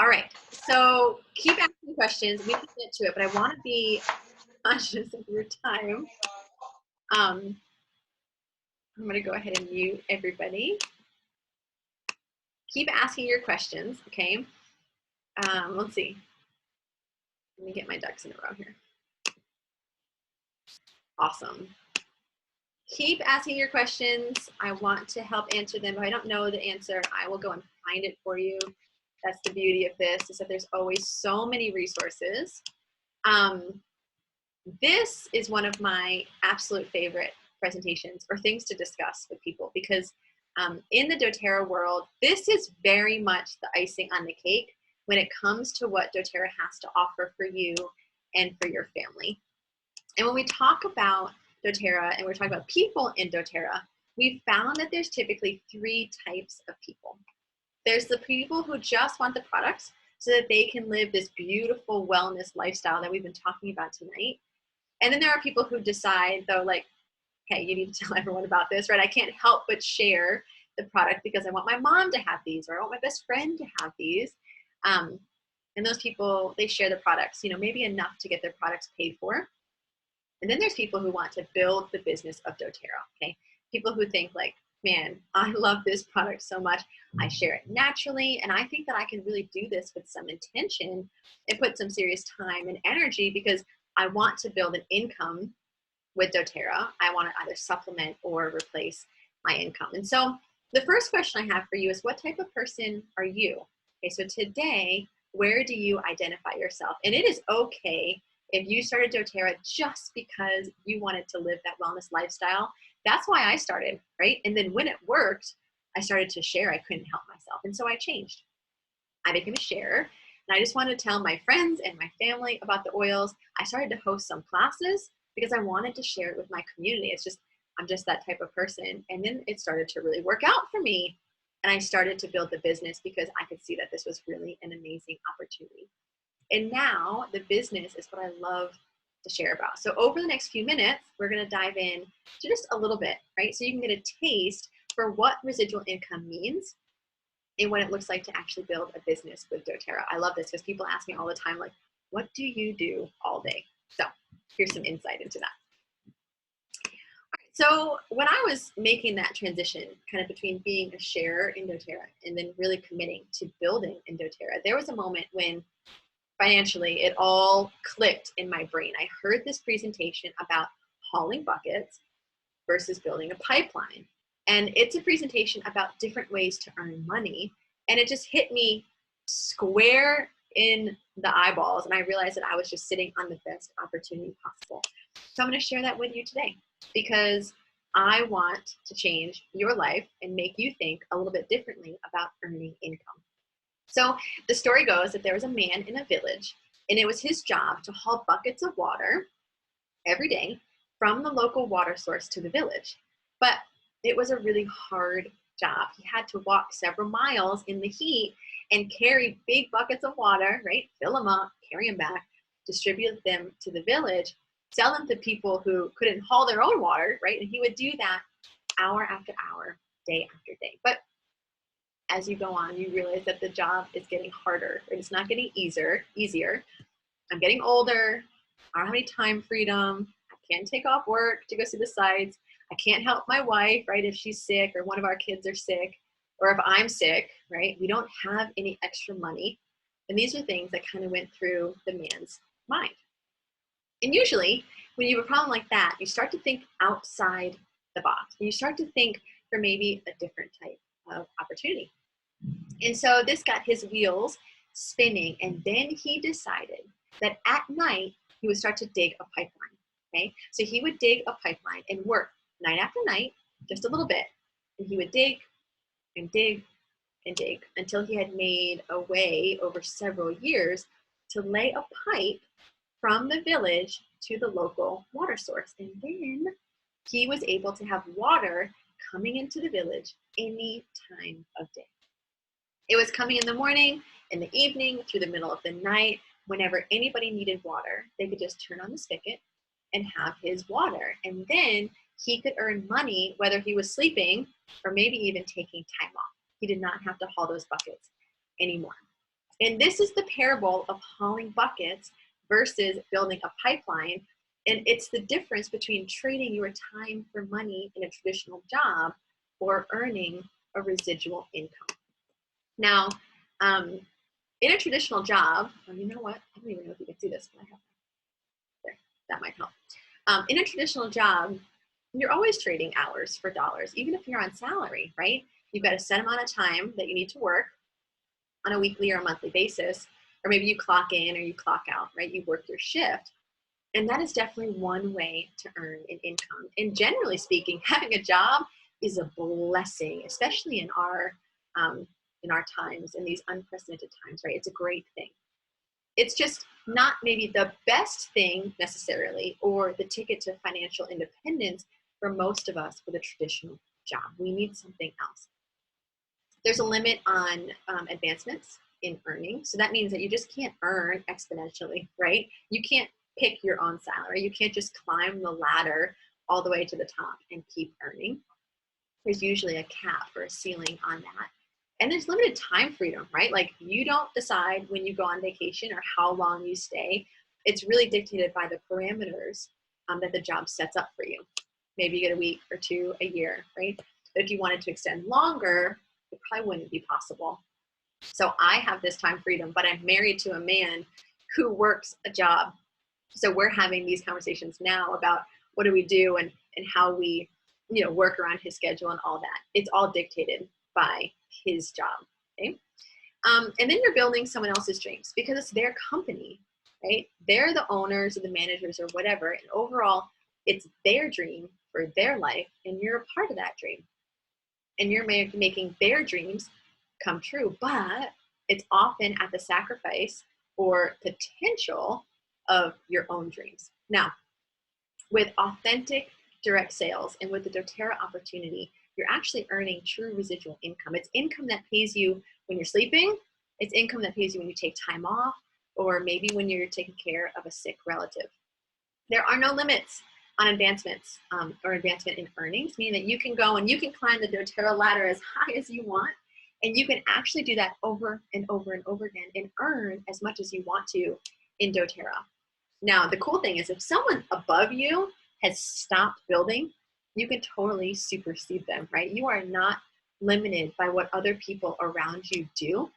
All right, so keep asking questions. We can get to it, but I want to be conscious of your time. I'm going to go ahead and mute everybody. Keep asking your questions, okay? Let's see. Let me get my ducks in a row here. Awesome. Keep asking your questions. I want to help answer them. If I don't know the answer, I will go and find it for you. That's the beauty of this, is that there's always so many resources. This is one of my absolute favorite presentations or things to discuss with people, because in the doTERRA world, this is very much the icing on the cake when it comes to what doTERRA has to offer for you and for your family. And when we talk about doTERRA and we're talking about people in doTERRA, we've found that there's typically 3 types of people. There's the people who just want the products so that they can live this beautiful wellness lifestyle that we've been talking about tonight. And then there are people who decide, though, like, hey, you need to tell everyone about this, right? I can't help but share the product because I want my mom to have these, or I want my best friend to have these. And those people, they share the products, you know, maybe enough to get their products paid for. And then there's people who want to build the business of doTERRA, okay? People who think like, man, I love this product so much. I share it naturally, and I think that I can really do this with some intention and put some serious time and energy because I want to build an income with doTERRA. I want to either supplement or replace my income. And so the first question I have for you is, what type of person are you? Okay, so today, where do you identify yourself? And it is okay if you started doTERRA just because you wanted to live that wellness lifestyle. That's why I started, right? And then when it worked, I started to share. I couldn't help myself. And so I changed. I became a sharer. And I just wanted to tell my friends and my family about the oils. I started to host some classes because I wanted to share it with my community. It's just, I'm just that type of person. And then it started to really work out for me. And I started to build the business because I could see that this was really an amazing opportunity. And now the business is what I love to share about. So over the next few minutes, we're going to dive in to just a little bit, right? So you can get a taste for what residual income means and what it looks like to actually build a business with doTERRA. I love this because people ask me all the time, like, what do you do all day? So here's some insight into that. So when I was making that transition kind of between being a sharer in doTERRA and then really committing to building in doTERRA, there was a moment when financially it all clicked in my brain. I heard this presentation about hauling buckets versus building a pipeline. And it's a presentation about different ways to earn money. And it just hit me square in the eyeballs. And I realized that I was just sitting on the best opportunity possible. So I'm going to share that with you today because I want to change your life and make you think a little bit differently about earning income. So the story goes that there was a man in a village, and it was his job to haul buckets of water every day from the local water source to the village. But it was a really hard job. He had to walk several miles in the heat and carry big buckets of water, right? Fill them up, carry them back, distribute them to the village, sell them to people who couldn't haul their own water, right? And he would do that hour after hour, day after day. But as you go on, you realize that the job is getting harder. It's not getting easier. I'm getting older. I don't have any time freedom. I can't take off work to go see the sites. I can't help my wife, right, if she's sick or one of our kids are sick, or if I'm sick, right? We don't have any extra money. And these are things that kind of went through the man's mind. And usually, when you have a problem like that, you start to think outside the box. And you start to think for maybe a different type of opportunity. And so this got his wheels spinning. And then he decided that at night, he would start to dig a pipeline, okay? So he would dig a pipeline and work night after night, just a little bit. And he would dig and dig and dig until he had made a way over several years to lay a pipe from the village to the local water source. And then he was able to have water coming into the village any time of day. It was coming in the morning, in the evening, through the middle of the night. Whenever anybody needed water, they could just turn on the spigot and have his water. And then he could earn money whether he was sleeping or maybe even taking time off. He did not have to haul those buckets anymore. And this is the parable of hauling buckets versus building a pipeline. And it's the difference between trading your time for money in a traditional job or earning a residual income. Now, in a traditional job, you know what? I don't even know if you can see this, but I have there. That might help. In a traditional job, you're always trading hours for dollars, even if you're on salary, right? You've got a set amount of time that you need to work on a weekly or a monthly basis, or maybe you clock in or you clock out, right? You work your shift. And that is definitely one way to earn an income. And generally speaking, having a job is a blessing, especially in our times, in these unprecedented times, right? It's a great thing. It's just not maybe the best thing necessarily, or the ticket to financial independence for most of us with a traditional job. We need something else. There's a limit on advancements in earning. So that means that you just can't earn exponentially, right? You can't pick your own salary. You can't just climb the ladder all the way to the top and keep earning. There's usually a cap or a ceiling on that. And there's limited time freedom, right? Like you don't decide when you go on vacation or how long you stay. It's really dictated by the parameters that the job sets up for you. Maybe you get a week or two, a year, right? But if you wanted to extend longer, it probably wouldn't be possible. So I have this time freedom, but I'm married to a man who works a job. So we're having these conversations now about what do we do and how we, work around his schedule and all that. It's all dictated by his job, okay? And then you're building someone else's dreams because it's their company, right? They're the owners or the managers or whatever. And overall, it's their dream for their life, and you're a part of that dream. And you're making their dreams come true, but it's often at the sacrifice or potential of your own dreams. Now, with authentic direct sales and with the doTERRA opportunity, you're actually earning true residual income. It's income that pays you when you're sleeping. It's income that pays you when you take time off, or maybe when you're taking care of a sick relative. There are no limits on advancements or advancement in earnings, meaning that you can go and you can climb the doTERRA ladder as high as you want, and you can actually do that over and over and over again and earn as much as you want to in doTERRA. Now, the cool thing is if someone above you has stopped building, you can totally supersede them, right? You are not limited by what other people around you do.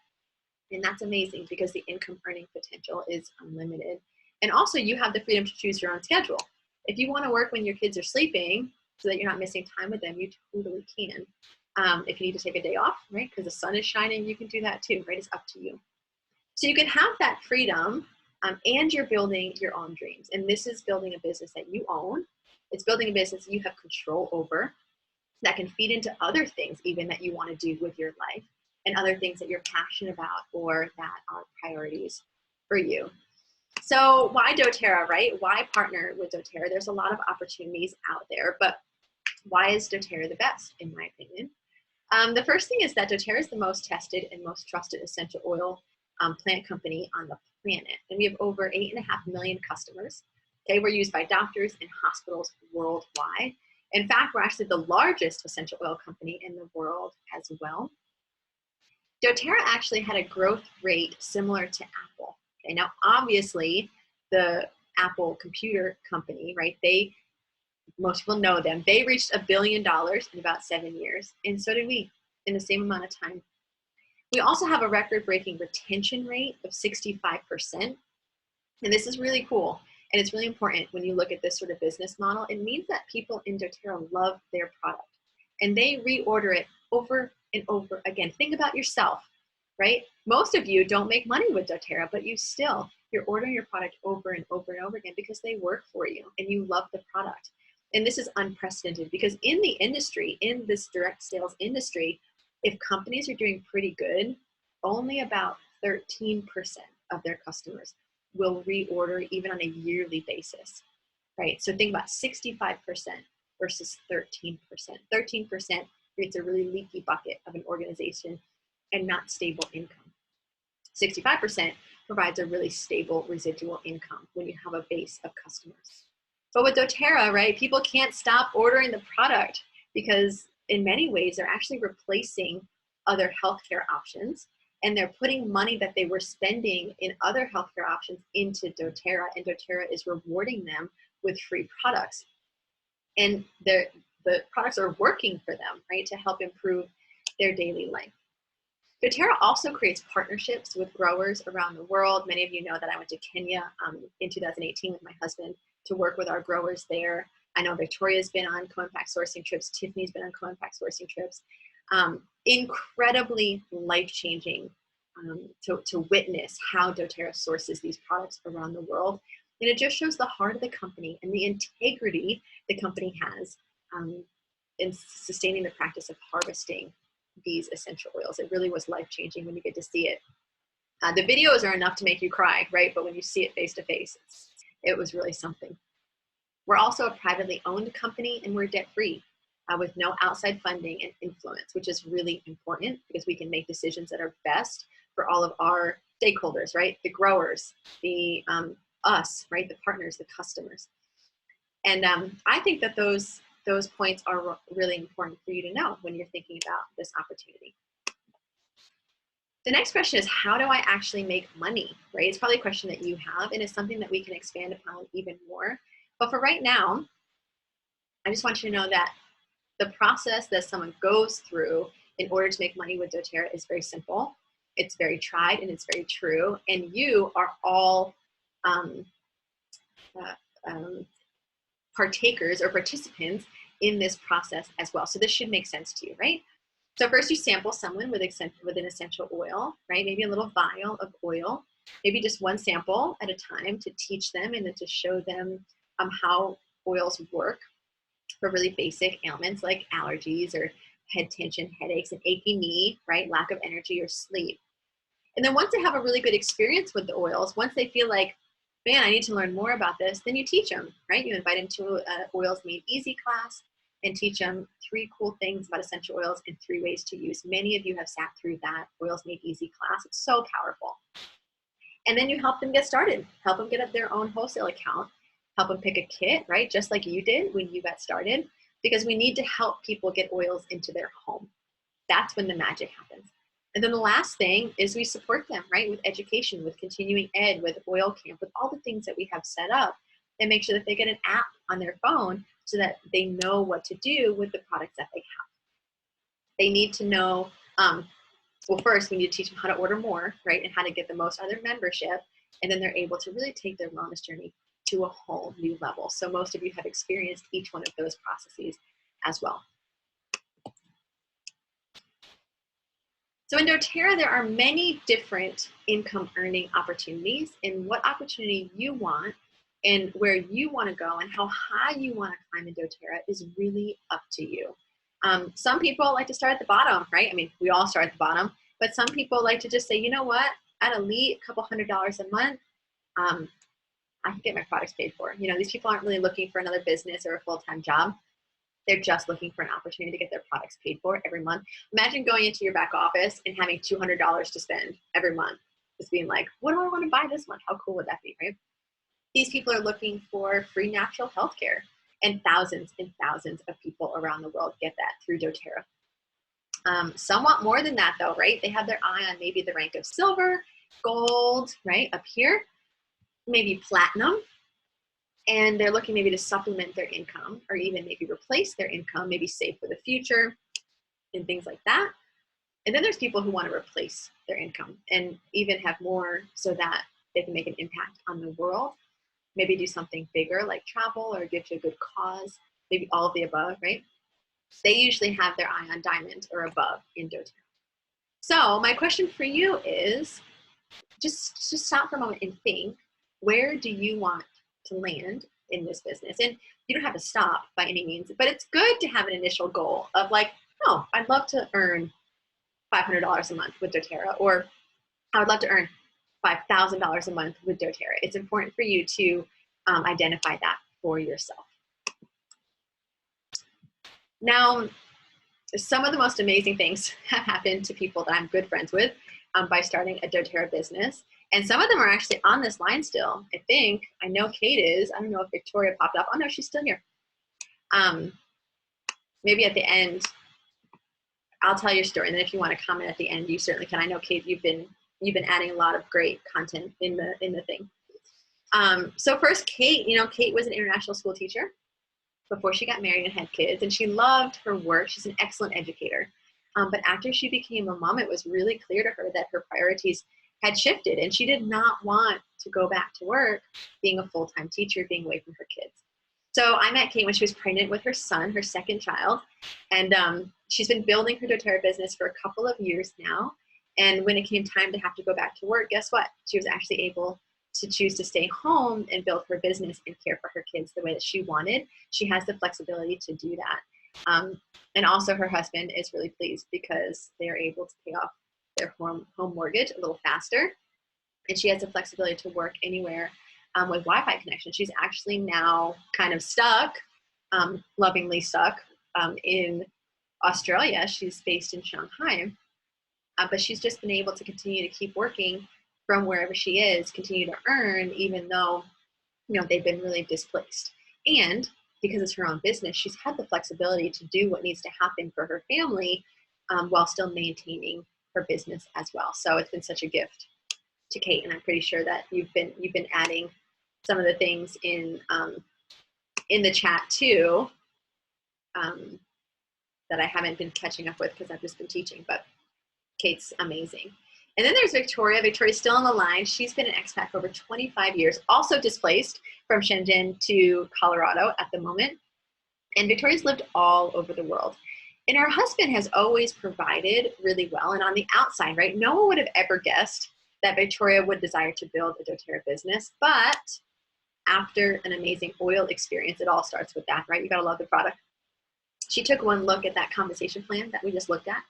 And that's amazing because the income earning potential is unlimited. And also you have the freedom to choose your own schedule. If you want to work when your kids are sleeping so that you're not missing time with them, you totally can. If you need to take a day off, right? Because the sun is shining, you can do that too, right? It's up to you. So you can have that freedom and you're building your own dreams. And this is building a business that you own. It's building a business you have control over that can feed into other things even that you want to do with your life and other things that you're passionate about or that are priorities for you. So why doTERRA, right? Why partner with doTERRA? There's a lot of opportunities out there, but why is doTERRA the best, in my opinion? The first thing is that doTERRA is the most tested and most trusted essential oil plant company on the planet. And we have over 8.5 million customers. Okay, we're used by doctors and hospitals worldwide. In fact, we're actually the largest essential oil company in the world as well. doTERRA actually had a growth rate similar to Apple. Okay, now obviously the Apple computer company, right? Most people know them. They reached $1 billion in about 7 years, and so did we in the same amount of time. We also have a record-breaking retention rate of 65%, and this is really cool. And it's really important when you look at this sort of business model. It means that people in doTERRA love their product and they reorder it over and over again. Think about yourself, right? Most of you don't make money with doTERRA, but you're ordering your product over and over and over again because they work for you and you love the product. And this is unprecedented because in the industry, in this direct sales industry, if companies are doing pretty good, only about 13% of their customers will reorder even on a yearly basis, right? So think about 65% versus 13%. 13% creates a really leaky bucket of an organization and not stable income. 65% provides a really stable residual income when you have a base of customers. But with doTERRA, right, people can't stop ordering the product because in many ways they're actually replacing other healthcare options. and they're putting money that they were spending in other healthcare options into doTERRA, and doTERRA is rewarding them with free products. And the products are working for them, right, to help improve their daily life. doTERRA also creates partnerships with growers around the world. Many of you know that I went to Kenya in 2018 with my husband to work with our growers there. I know Victoria's been on co-impact sourcing trips. Tiffany's been on co-impact sourcing trips. Incredibly life-changing to witness how doTERRA sources these products around the world. And it just shows the heart of the company and the integrity the company has in sustaining the practice of harvesting these essential oils. It really was life-changing when you get to see it. The videos are enough to make you cry, right? But when you see it face to face, it was really something. We're also a privately owned company, and we're debt-free with no outside funding and influence, which is really important because we can make decisions that are best for all of our stakeholders, right? The growers, the us, right? The partners, the customers. And I think that those points are really important for you to know when you're thinking about this opportunity. The next question is, how do I actually make money, right? It's probably a question that you have, and it's something that we can expand upon even more. But for right now, I just want you to know that the process that someone goes through in order to make money with doTERRA is very simple. It's very tried and it's very true. And you are all partakers or participants in this process as well. So this should make sense to you, right? So first you sample someone with an essential oil, right? Maybe a little vial of oil, maybe just one sample at a time to teach them and then to show them how oils work for really basic ailments like allergies or head tension, headaches, an achy knee, right? Lack of energy or sleep. And then once they have a really good experience with the oils, once they feel like, man, I need to learn more about this, then you teach them, right? You invite them to an Oils Made Easy class and teach them 3 cool things about essential oils and 3 ways to use. Many of you have sat through that Oils Made Easy class. It's so powerful. And then you help them get started, help them get up their own wholesale account, help them pick a kit, right? Just like you did when you got started, because we need to help people get oils into their home. That's when the magic happens. And then the last thing is we support them, right? With education, with continuing ed, with oil camp, with all the things that we have set up, and make sure that they get an app on their phone so that they know what to do with the products that they have. They need to know, well, first we need to teach them how to order more, right? And how to get the most out of their membership. And then they're able to really take their wellness journey to a whole new level. So most of you have experienced each one of those processes as well. So in doTERRA, there are many different income earning opportunities, and what opportunity you want and where you want to go and how high you want to climb in doTERRA is really up to you. Some people like to start at the bottom, right? I mean, we all start at the bottom, but some people like to just say, you know what, at Elite, a couple $100s a month, I can get my products paid for. You know, these people aren't really looking for another business or a full-time job. They're just looking for an opportunity to get their products paid for every month. Imagine going into your back office and having $200 to spend every month. Just being like, what do I want to buy this month? How cool would that be, right? These people are looking for free natural health care. And thousands of people around the world get that through doTERRA. Some want more than that though, right? They have their eye on maybe the rank of silver, gold, right, up here, maybe platinum. And they're looking maybe to supplement their income or even maybe replace their income, maybe save for the future and things like that. And then there's people who want to replace their income and even have more so that they can make an impact on the world. Maybe do something bigger like travel or give to a good cause, maybe all of the above, right? They usually have their eye on diamond or above in doTERRA. So my question for you is just stop for a moment and think, where do you want to land in this business? And you don't have to stop by any means, but it's good to have an initial goal of like, oh, I'd love to earn $500 a month with doTERRA, or I would love to earn $5,000 a month with doTERRA. It's important for you to identify that for yourself. Now, some of the most amazing things have happened to people that I'm good friends with by starting a doTERRA business. And some of them are actually on this line still. I know Kate is. I don't know if Victoria popped up. Oh no, she's still here. Maybe at the end, I'll tell your story, and then if you want to comment at the end, you certainly can. I know, Kate, you've been adding a lot of great content in the thing. So first, Kate, Kate was an international school teacher before she got married and had kids, and she loved her work. She's an excellent educator. But after she became a mom, it was really clear to her that her priorities had shifted, and she did not want to go back to work being a full-time teacher, being away from her kids. So I met Kate when she was pregnant with her son, her second child, and she's been building her doTERRA business for a couple of years now. And when it came time to have to go back to work, guess what? She was actually able to choose to stay home and build her business and care for her kids the way that she wanted. She has the flexibility to do that. And also her husband is really pleased because they're able to pay off their home mortgage a little faster. And she has the flexibility to work anywhere with Wi-Fi connection. She's actually now kind of stuck, lovingly stuck in Australia. She's based in Shanghai, but she's just been able to continue to keep working from wherever she is, continue to earn, even though, they've been really displaced. And because it's her own business, she's had the flexibility to do what needs to happen for her family while still maintaining her business as well. So it's been such a gift to Kate, and I'm pretty sure that you've been adding some of the things in the chat too that I haven't been catching up with because I've just been teaching, but Kate's amazing. And then there's Victoria. Victoria's still on the line. She's been an expat for over 25 years, also displaced from Shenzhen to Colorado at the moment. And Victoria's lived all over the world. And her husband has always provided really well. And on the outside, right, no one would have ever guessed that Victoria would desire to build a doTERRA business. But after an amazing oil experience, it all starts with that, right? You gotta love the product. She took one look at that compensation plan that we just looked at,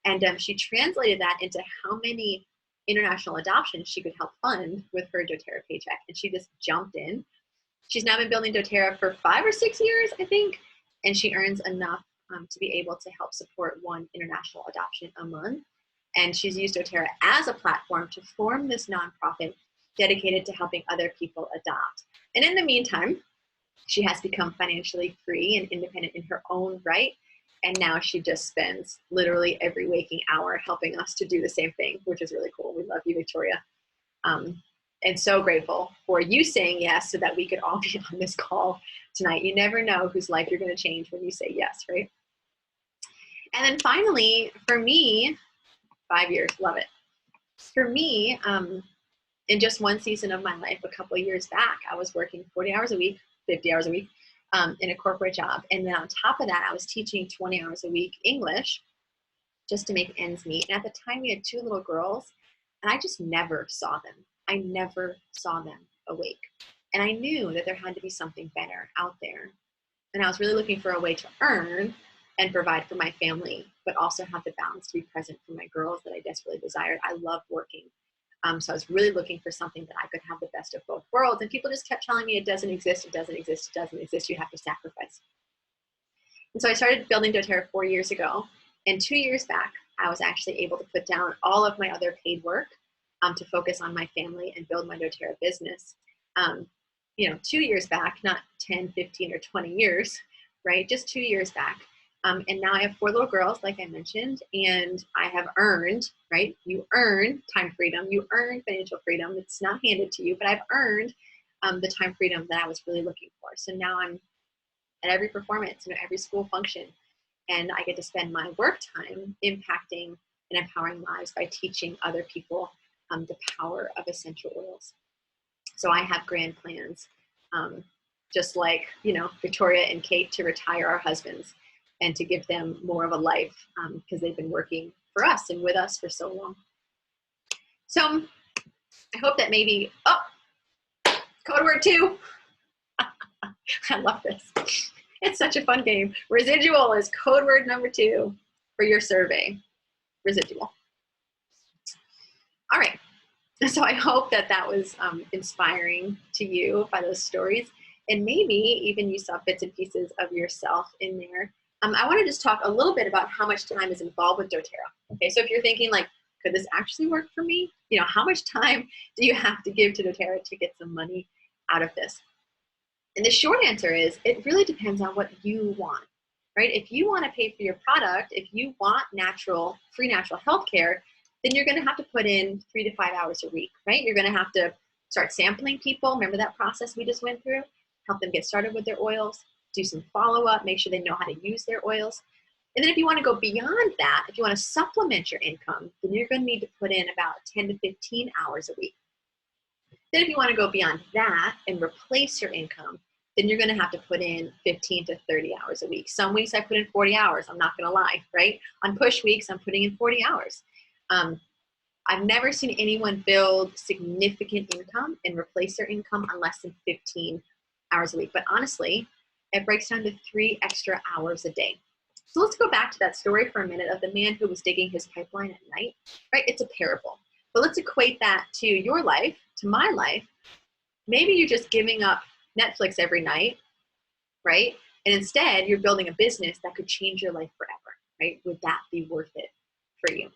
and she translated that into how many international adoptions she could help fund with her doTERRA paycheck. And she just jumped in. She's now been building doTERRA for 5 or 6 years, I think, and she earns enough to be able to help support one international adoption a month. And she's used doTERRA as a platform to form this nonprofit dedicated to helping other people adopt. And in the meantime, she has become financially free and independent in her own right. And now she just spends literally every waking hour helping us to do the same thing, which is really cool. We love you, Victoria. And so grateful for you saying yes so that we could all be on this call tonight. You never know whose life you're going to change when you say yes, right? And then finally, for me, 5 years, love it. For me, in just one season of my life, a couple of years back, I was working 40 hours a week, 50 hours a week in a corporate job. And then on top of that, I was teaching 20 hours a week English just to make ends meet. And at the time, we had 2 little girls, and I just never saw them. I never saw them awake. And I knew that there had to be something better out there. And I was really looking for a way to earn and provide for my family, but also have the balance to be present for my girls that I desperately desired. I love working. So I was really looking for something that I could have the best of both worlds. And people just kept telling me it doesn't exist, it doesn't exist, it doesn't exist, you have to sacrifice. And so I started building doTERRA 4 years ago. And 2 years back, I was actually able to put down all of my other paid work to focus on my family and build my doTERRA business. 2 years back, not 10, 15, or 20 years, right? Just 2 years back. And now I have 4 little girls, like I mentioned, and I have earned, right? You earn time freedom, you earn financial freedom. It's not handed to you, but I've earned the time freedom that I was really looking for. So now I'm at every performance, every school function, and I get to spend my work time impacting and empowering lives by teaching other people the power of essential oils. So I have grand plans, just like, Victoria and Kate, to retire our husbands and to give them more of a life because they've been working for us and with us for so long. So I hope that maybe, code word 2. I love this. It's such a fun game. Residual is code word number 2 for your survey. Residual. All right. So I hope that was inspiring to you by those stories. And maybe even you saw bits and pieces of yourself in there. I want to just talk a little bit about how much time is involved with doTERRA. Okay, so if you're thinking like, could this actually work for me? How much time do you have to give to doTERRA to get some money out of this? And the short answer is, it really depends on what you want, right? If you want to pay for your product, if you want free natural healthcare, then you're going to have to put in 3 to 5 hours a week, right? You're going to have to start sampling people. Remember that process we just went through? Help them get started with their oils, do some follow-up, make sure they know how to use their oils. And then if you want to go beyond that, if you want to supplement your income, then you're going to need to put in about 10 to 15 hours a week. Then if you want to go beyond that and replace your income, then you're going to have to put in 15 to 30 hours a week. Some weeks I put in 40 hours. I'm not going to lie, right? On push weeks, I'm putting in 40 hours. I've never seen anyone build significant income and replace their income on less than 15 hours a week. But honestly, it breaks down to 3 extra hours a day. So let's go back to that story for a minute of the man who was digging his pipeline at night, right? It's a parable. But let's equate that to your life, to my life. Maybe you're just giving up Netflix every night, right? And instead, you're building a business that could change your life forever, right? Would that be worth it for you?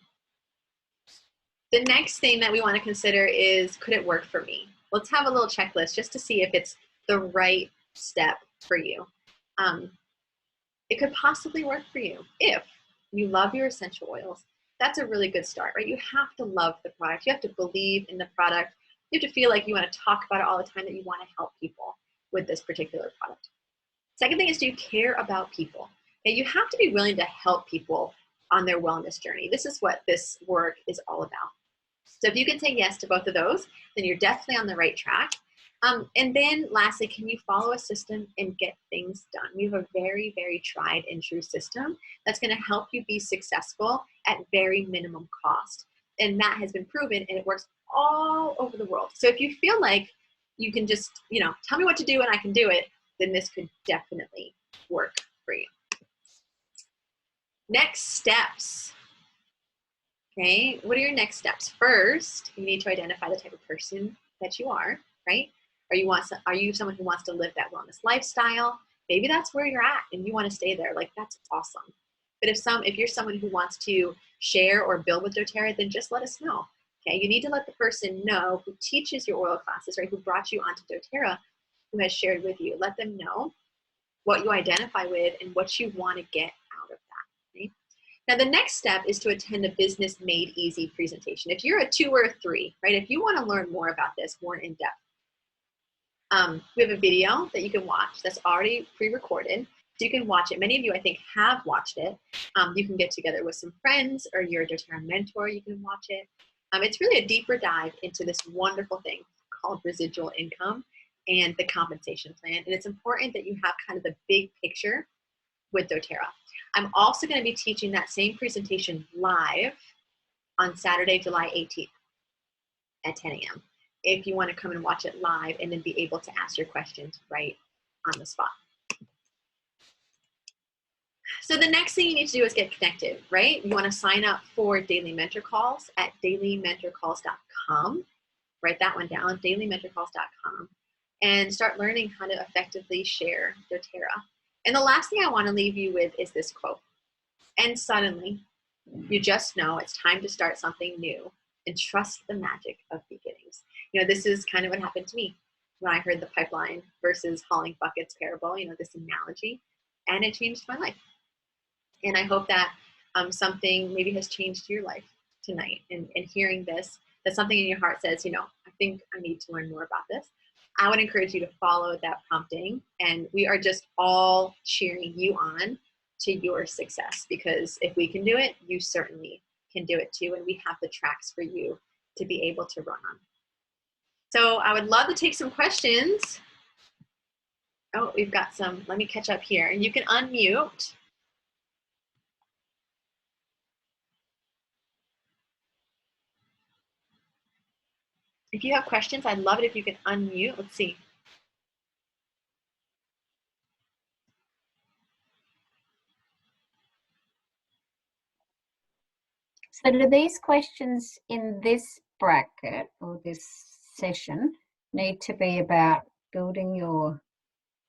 The next thing that we want to consider is, could it work for me? Let's have a little checklist just to see if it's the right step for you. It could possibly work for you if you love your essential oils. That's a really good start, right? You have to love the product. You have to believe in the product. You have to feel like you want to talk about it all the time, that you want to help people with this particular product. Second thing is, do you care about people? Okay, you have to be willing to help people on their wellness journey. This is what this work is all about. So if you can say yes to both of those, then you're definitely on the right track. And then lastly, can you follow a system and get things done? We have a very, very tried and true system that's going to help you be successful at very minimum cost. And that has been proven, and it works all over the world. So if you feel like you can just, tell me what to do and I can do it, then this could definitely work for you. Next steps. Okay, what are your next steps? First, you need to identify the type of person that you are, right? Are you someone who wants to live that wellness lifestyle? Maybe that's where you're at and you want to stay there. Like, that's awesome. But if you're someone who wants to share or build with doTERRA, then just let us know. Okay, you need to let the person know who teaches your oil classes, right? Who brought you onto doTERRA, who has shared with you. Let them know what you identify with and what you want to get out of that. Okay? Now, the next step is to attend a Business Made Easy presentation. If you're a 2 or a 3, right? If you want to learn more about this, more in depth, we have a video that you can watch that's already pre-recorded. So you can watch it. Many of you, I think, have watched it. You can get together with some friends, or your doTERRA mentor, you can watch it. It's really a deeper dive into this wonderful thing called residual income and the compensation plan. And it's important that you have kind of the big picture with doTERRA. I'm also going to be teaching that same presentation live on Saturday, July 18th at 10 a.m. if you want to come and watch it live and then be able to ask your questions right on the spot. So the next thing you need to do is get connected, right? You want to sign up for daily mentor calls at dailymentorcalls.com. Write that one down, dailymentorcalls.com, and start learning how to effectively share doTERRA. And the last thing I want to leave you with is this quote. And suddenly, you just know it's time to start something new and trust the magic of beginnings. This is kind of what happened to me when I heard the pipeline versus hauling buckets parable, this analogy, and it changed my life. And I hope that something maybe has changed your life tonight. And hearing this, that something in your heart says, I think I need to learn more about this. I would encourage you to follow that prompting. And we are just all cheering you on to your success, because if we can do it, you certainly can do it too. And we have the tracks for you to be able to run on. So I would love to take some questions. Oh, we've got some. Let me catch up here. And you can unmute. If you have questions, I'd love it if you could unmute. Let's see. So do these questions in this bracket or this session need to be about building your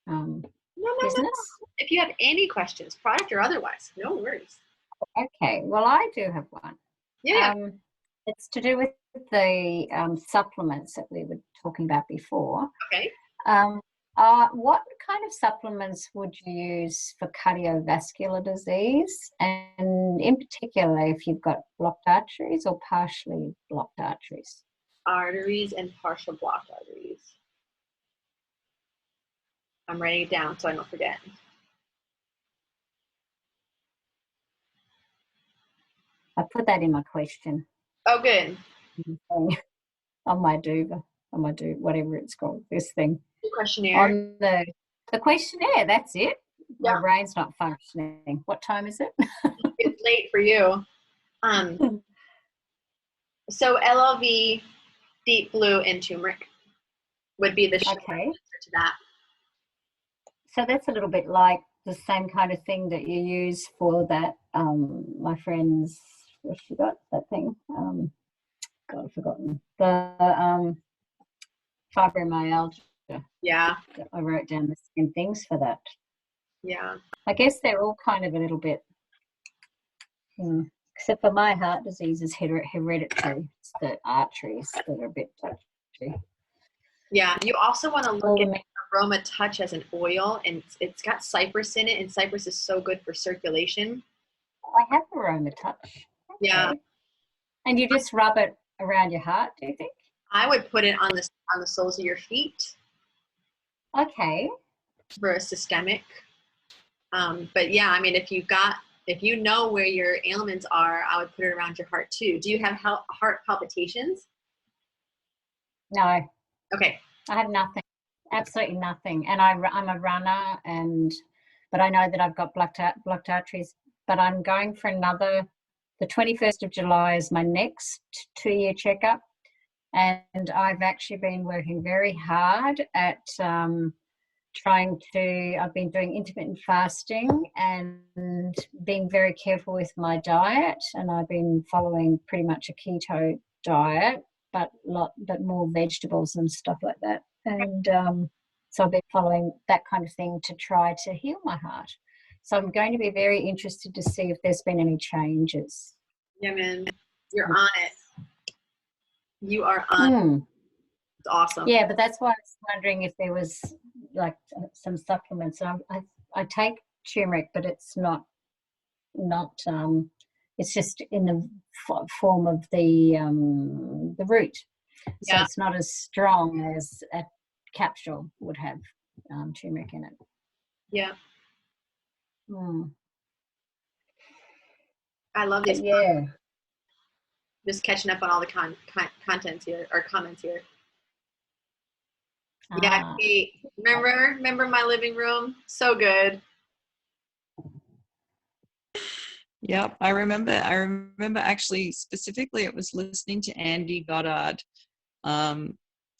business? No. If you have any questions, product or otherwise, no worries. Okay, well, I do have one. Yeah. It's to do with the supplements that we were talking about before. Okay. What kind of supplements would you use for cardiovascular disease? And in particular, if you've got blocked arteries or partially blocked arteries? Arteries and partial blocked arteries. I'm writing it down so I don't forget. I put that in my question. Oh, good. On my whatever it's called, this thing. The questionnaire. On the questionnaire, that's it. Yeah. My brain's not functioning. What time is it? It's late for you. So LLV, deep blue, and turmeric would be the short answer to that. So that's a little bit like the same kind of thing that you use for that. My friend's, what she got that thing? God, I've forgotten the fibromyalgia. Yeah. I wrote down the same things for that. Yeah. I guess they're all kind of a little bit, except for my heart disease is hereditary. It's the arteries that are a bit touchy. Yeah. You also want to look at Aroma Touch as an oil, and it's got cypress in it, and cypress is so good for circulation. I have Aroma Touch. Okay. Yeah. And you just rub it around your heart, do you think? I would put it on the soles of your feet. Okay. For a systemic. But yeah, I mean, if you know where your ailments are, I would put it around your heart too. Do you have heart palpitations? No. Okay. I have nothing. Absolutely nothing. And I'm a runner, but I know that I've got blocked arteries. But I'm going for the 21st of July is my next 2-year checkup. And I've actually been working very hard at I've been doing intermittent fasting and being very careful with my diet. And I've been following pretty much a keto diet, but more vegetables and stuff like that. And so I've been following that kind of thing to try to heal my heart. So I'm going to be very interested to see if there's been any changes. Yeah, man. You're on it. You are on. It's awesome. Yeah, but that's why I was wondering if there was like some supplements. I take turmeric, but it's not. It's just in the form of the root, so it's not as strong as a capsule would have turmeric in it. Yeah. I love these. Yeah. Just catching up on all the contents here or comments here. Yeah, Kate, remember my living room? So good. Yep, I remember actually specifically it was listening to Andy Goddard,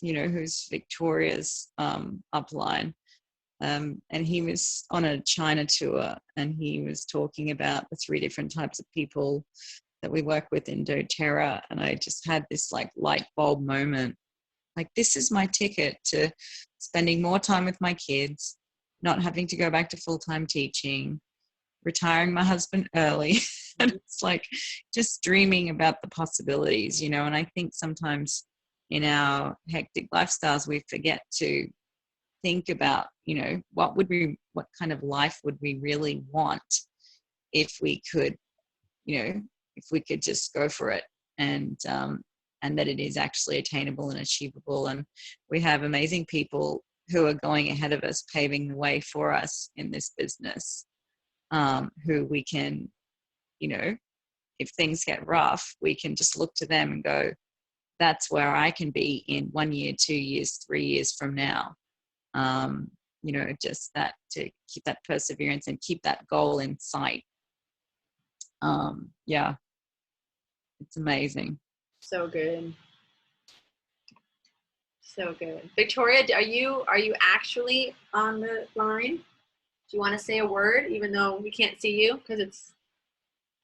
who's Victoria's upline. And he was on a China tour and he was talking about the 3 different types of people that we work with in doTERRA. And I just had this like light bulb moment. Like, this is my ticket to spending more time with my kids, not having to go back to full-time teaching, retiring my husband early. And it's like just dreaming about the possibilities, and I think sometimes in our hectic lifestyles, we forget to think about, what kind of life would we really want if we could, if we could just go for it and that it is actually attainable and achievable. And we have amazing people who are going ahead of us, paving the way for us in this business, who we can, if things get rough, we can just look to them and go, that's where I can be in 1 year, 2 years, 3 years from now. Just that, to keep that perseverance and keep that goal in sight. It's amazing. So good. So good. Victoria, are you actually on the line? Do you want to say a word, even though we can't see you because it's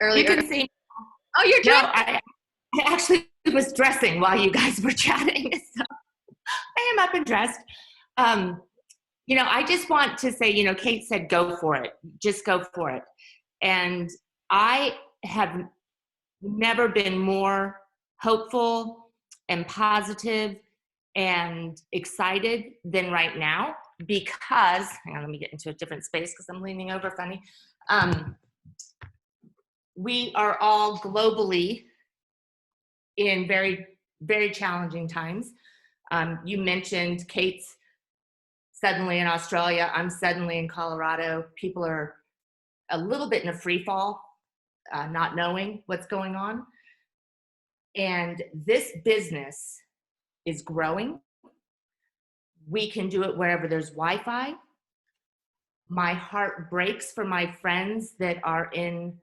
early? You can see. Oh, you're dressing. No, I actually was dressing while you guys were chatting. So I am up and dressed. I just want to say, Kate said, go for it. Just go for it. And I have never been more hopeful and positive and excited than right now. because, hang on, let me get into a different space because I'm leaning over funny. We are all globally in very, very challenging times. You mentioned Kate's suddenly in Australia. I'm suddenly in Colorado. People are a little bit in a free fall, not knowing what's going on. And this business is growing. We can do it wherever there's Wi-Fi. My heart breaks for my friends that are in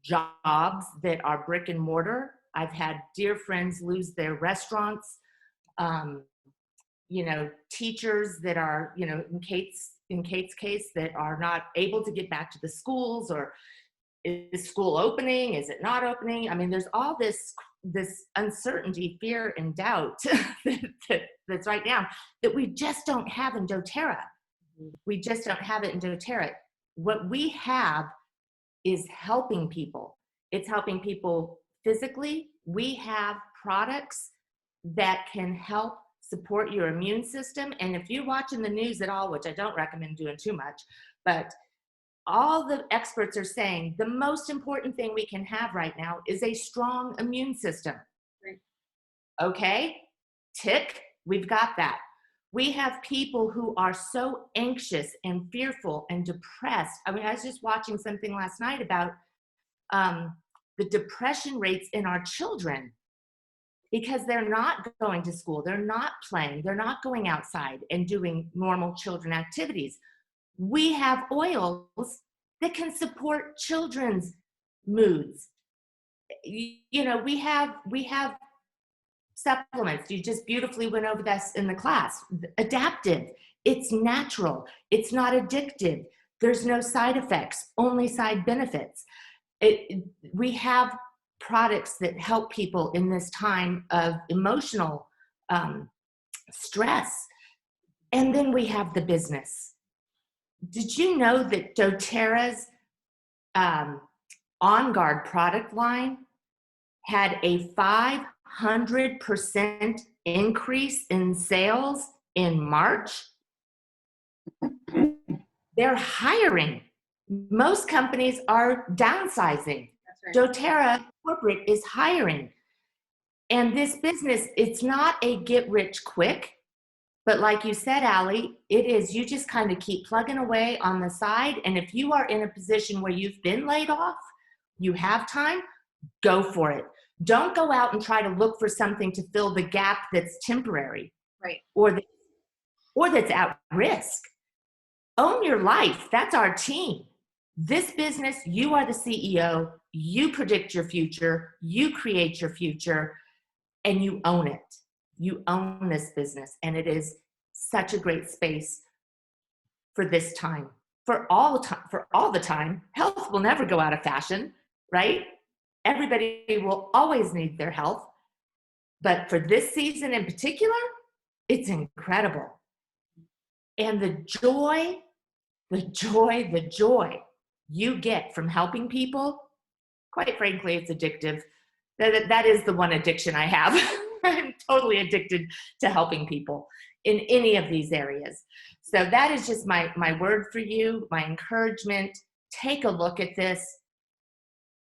jobs that are brick and mortar. I've had dear friends lose their restaurants. Teachers that are, in Kate's case, that are not able to get back to the schools, or is school opening? Is it not opening? I mean, there's all this uncertainty, fear, and doubt that's right now that we just don't have in doTERRA. We just don't have it in doTERRA. What we have is helping people. It's helping people physically. We have products that can help support your immune system. And if you're watching the news at all, which I don't recommend doing too much, but all the experts are saying the most important thing we can have right now is a strong immune system. Right. Okay, tick, we've got that. We have people who are so anxious and fearful and depressed. I mean, I was just watching something last night about the depression rates in our children, because they're not going to school, they're not playing, they're not going outside and doing normal children activities. We have oils that can support children's moods. We have supplements. You just beautifully went over this in the class. Adaptive. It's natural. It's not addictive. There's no side effects, only side benefits. We have products that help people in this time of emotional stress. And then we have the business. Did you know that doTERRA's On Guard product line had a 500% increase in sales in March? They're hiring. Most companies are downsizing. That's right. doTERRA corporate is hiring. And this business, it's not a get rich quick. But like you said, Allie, it is, you just kind of keep plugging away on the side. And if you are in a position where you've been laid off, you have time, go for it. Don't go out and try to look for something to fill the gap that's temporary. Right. Or that's at risk. Own your life. That's our team. This business, you are the CEO. You predict your future. You create your future. And you own it. You own this business, and it is such a great space for this time. For all the time, health will never go out of fashion, right? Everybody will always need their health, but for this season in particular, it's incredible. And the joy you get from helping people, quite frankly, it's addictive. That is the one addiction I have. I'm totally addicted to helping people in any of these areas. So that is just my word for you, my encouragement. Take a look at this.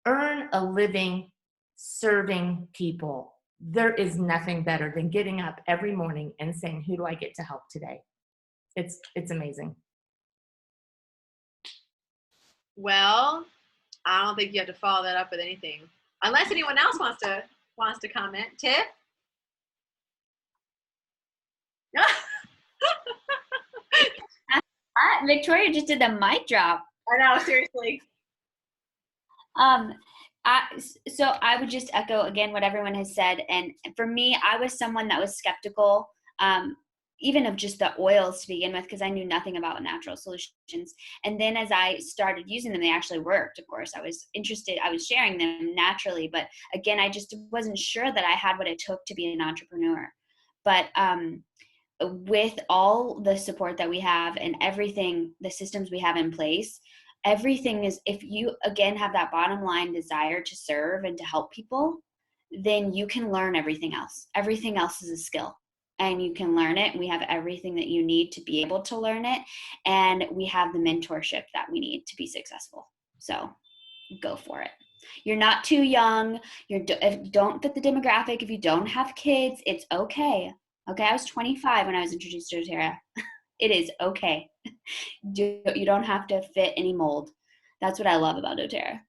Earn a living serving people. There is nothing better than getting up every morning and saying, who do I get to help today? It's amazing. Well, I don't think you have to follow that up with anything, unless anyone else wants to comment. Tiff? Victoria just did the mic drop. I know, seriously. So I would just echo again what everyone has said. And for me, I was someone that was skeptical, even of just the oils to begin with, because I knew nothing about natural solutions. And then as I started using them, they actually worked. Of course, I was interested. I was sharing them naturally. But again, I just wasn't sure that I had what it took to be an entrepreneur. But with all the support that we have and everything, the systems we have in place, everything is, if you again have that bottom line desire to serve and to help people, then you can learn everything else. Everything else is a skill. and you can learn it. We have everything that you need to be able to learn it. And we have the mentorship that we need to be successful. So go for it. You're not too young. If you don't fit the demographic, if you don't have kids, it's okay. Okay, I was 25 when I was introduced to doTERRA. It is okay. You don't have to fit any mold. That's what I love about doTERRA.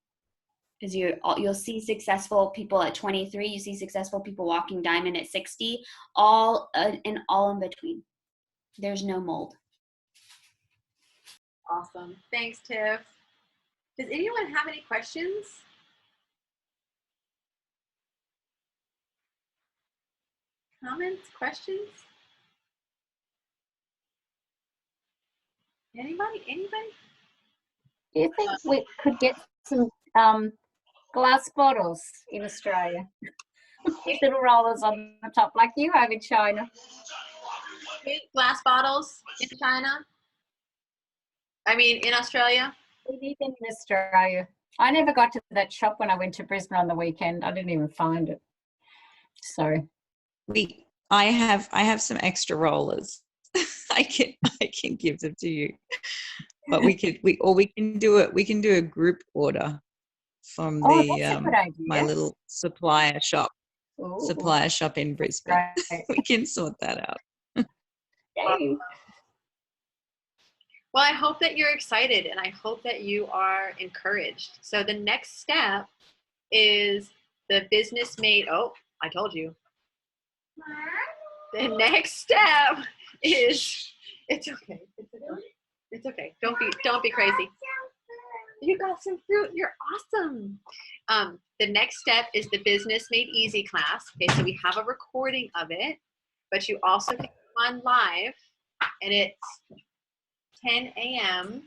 Is you'll see successful people at 23, you see successful people walking diamond at 60, all in between. There's no mold. Awesome. Thanks, Tiff. Does anyone have any questions? Comments, questions? Anybody? Do you think we could get some glass bottles in Australia? With little rollers on the top, like you have in China. Glass bottles in China? I mean, in Australia? We need them in Australia. I never got to that shop when I went to Brisbane on the weekend. I didn't even find it. So I have some extra rollers. I can give them to you. But we can do a group order from my little supplier shop in Brisbane. Right. We can sort that out. Yay. Well, I hope that you're excited and I hope that you are encouraged. So the next step is the business made. Oh, I told you. The next step is, it's okay. It's okay. Don't be crazy. You got some fruit. You're awesome. The next step is the Business Made Easy class. Okay, so we have a recording of it, but you also can come on live, and it's 10 a.m.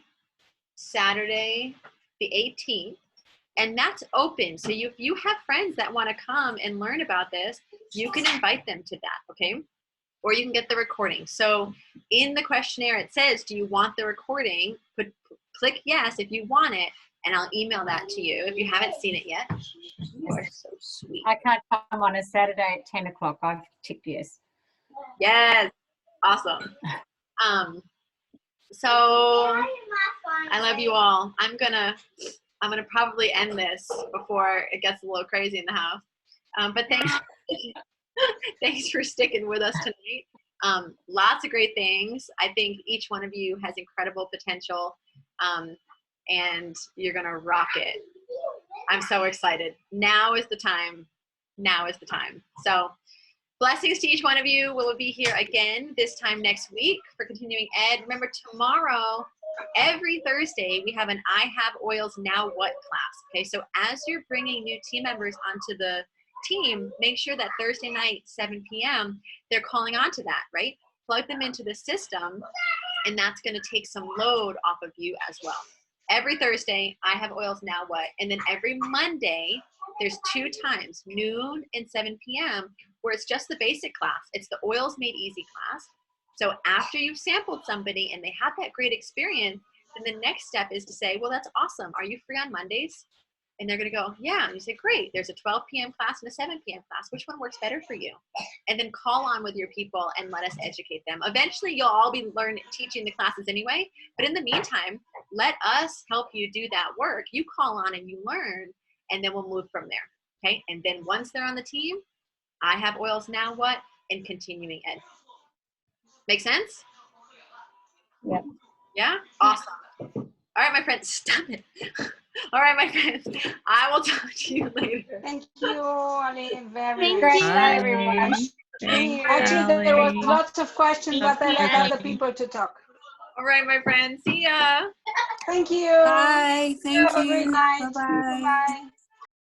Saturday the 18th, and that's open. So if you have friends that want to come and learn about this, you can invite them to that, okay? Or you can get the recording. So in the questionnaire, it says, do you want the recording? Click yes if you want it, and I'll email that to you if you haven't seen it yet. You are so sweet. I can't come on a Saturday at 10 o'clock. I've ticked yes. Yes. Awesome. So I love you all. I'm gonna probably end this before it gets a little crazy in the house. But thanks for sticking with us tonight. Lots of great things. I think each one of you has incredible potential, and you're gonna rock it. I'm so excited. Now is the time. So blessings to each one of you. We'll be here again this time next week for continuing ed. Remember, tomorrow, every Thursday, we have an I Have Oils Now What class. Okay, so as you're bringing new team members onto the team, make sure that Thursday night, 7 p.m., they're calling onto that, right? Plug them into the system, and that's going to take some load off of you as well. Every Thursday, I Have Oils Now What, and then every Monday, there's 2 times, noon and 7 p.m., where it's just the basic class. It's the Oils Made Easy class. So after you've sampled somebody and they have that great experience, then the next step is to say, well, that's awesome. Are you free on Mondays? And they're going to go, yeah. And you say, great. There's a 12 p.m. class and a 7 p.m. class. Which one works better for you? And then call on with your people and let us educate them. Eventually, you'll all be teaching the classes anyway. But in the meantime, let us help you do that work. You call on and you learn, and then we'll move from there. Okay? And then once they're on the team, I Have Oils Now What, and continuing ed. Make sense? Yep. Yeah? Awesome. All right, my friends. Stop it. All right, my friends. I will talk to you later. Thank you, Ali. Very Great nice. day, everyone. Actually, there was lots of questions, but I let other people to talk. All right, my friends. See ya. Thank you. Bye. Thank Have a you. great night. Bye-bye. Bye-bye.